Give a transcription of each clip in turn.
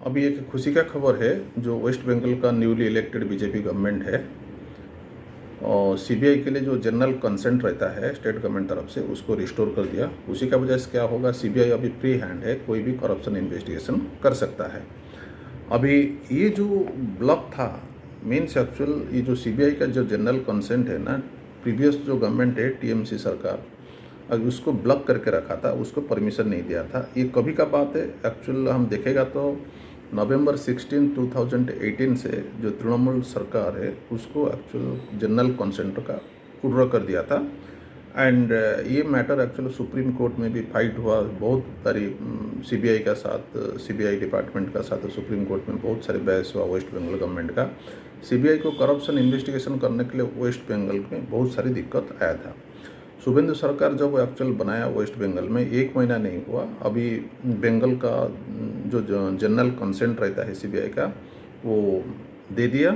अभी एक खुशी का खबर है, जो वेस्ट बंगाल का न्यूली इलेक्टेड बीजेपी गवर्नमेंट है और सीबीआई के लिए जो जनरल कंसेंट रहता है स्टेट गवर्नमेंट तरफ से, उसको रिस्टोर कर दिया। उसी का वजह से क्या होगा, सीबीआई अभी फ्री हैंड है, कोई भी करप्शन इन्वेस्टिगेशन कर सकता है। अभी ये जो ब्लॉक था मीन्स एक्चुअल, ये जो सीबीआई का जो जनरल कंसेंट है ना, प्रीवियस जो गवर्नमेंट है टीएमसी सरकार, अभी उसको ब्लॉक करके रखा था, उसको परमिशन नहीं दिया था। ये कभी का बात है एक्चुअल, हम देखेगा तो नवंबर 16, 2018 से जो तृणमूल सरकार है उसको एक्चुअल जनरल कंसेंट का विड्रॉ कर दिया था। एंड ये मैटर एक्चुअली सुप्रीम कोर्ट में भी फाइट हुआ, बहुत सारी सीबीआई का साथ, सीबीआई डिपार्टमेंट का साथ सुप्रीम कोर्ट में बहुत सारे बहस हुआ वेस्ट बंगाल गवर्नमेंट का। सीबीआई को करप्शन इन्वेस्टिगेशन करने के लिए वेस्ट बंगाल में बहुत सारी दिक्कत आया था। शुभेंदु सरकार जब एक्चुअल बनाया वेस्ट बंगाल में 1 महीना नहीं हुआ, अभी बंगाल का जो जनरल कंसेंट रहता है सीबीआई का वो दे दिया।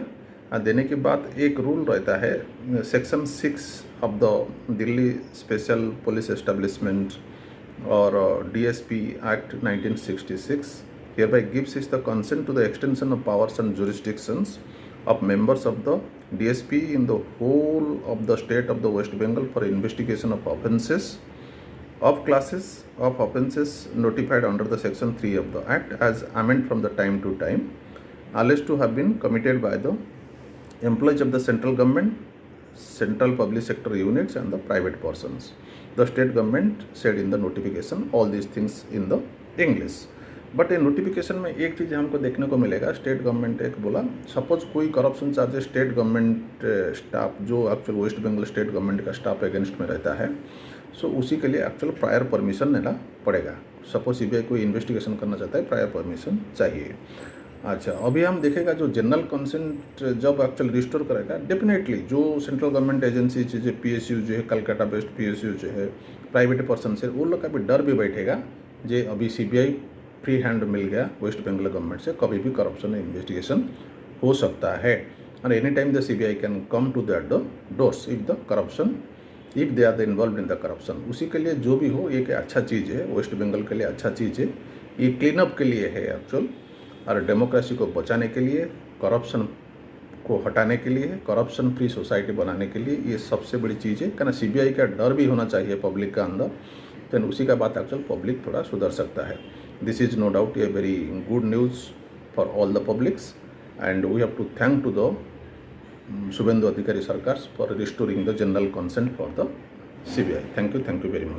देने के बाद एक रूल रहता है, section 6 of the Delhi special police establishment और DSP act 1966 hereby gives is the consent to the extension of powers and jurisdictions of members of the DSP in the whole of the state of the West Bengal for investigation of offences of classes of offences notified under the section 3 of the act as amended from the time to time, alleged to have been committed by the employees of the central government, central public sector units and the private persons. The state government said in the notification all these things in the English. But ये notification में एक चीज़ हमको देखने को मिलेगा, state government एक बोला, suppose कोई corruption charges state government staff जो actual West Bengal state government का स्टाफ अगेंस्ट में रहता है, सो उसी के लिए एक्चुअल प्रायर परमिशन लेना पड़ेगा। सपोज सीबीआई कोई इन्वेस्टिगेशन करना चाहता है, प्रायर परमिशन चाहिए। अच्छा, अभी हम देखेगा जो जनरल कंसेंट जब एक्चुअल रिस्टोर करेगा, डेफिनेटली जो सेंट्रल गवर्नमेंट एजेंसी जो पीएसयू जो है, कलकत्ता बेस्ड पीएसयू जो है, प्राइवेट पर्सन से, वो लोग का भी डर भी बैठेगा जे अभी सीबीआई फ्री हैंड मिल गया वेस्ट बंगाल गवर्नमेंट से, कभी भी करप्शन इन्वेस्टिगेशन हो सकता है। और any time the CBI can come to that the doors if the corruption, if they are the involve in the corruption. उसी के लिए जो भी हो, एक अच्छा चीज़ है, वेस्ट बंगाल के लिए अच्छा चीज़ है, ये क्लीन अप के लिए है एक्चुअल, और डेमोक्रेसी को बचाने के लिए, करप्शन को हटाने के लिए, करप्शन फ्री सोसाइटी बनाने के लिए ये सबसे बड़ी चीज़ है। कहना सीबीआई का डर भी होना चाहिए पब्लिक का अंदर, तो उसी का बात एक्चुअल पब्लिक थोड़ा सुधर सकता है। This is no doubt a very good news for all the publics, and we have to thank to the Shubhendu Adhikari Sarkar for restoring the general consent for the CBI. Thank you very much.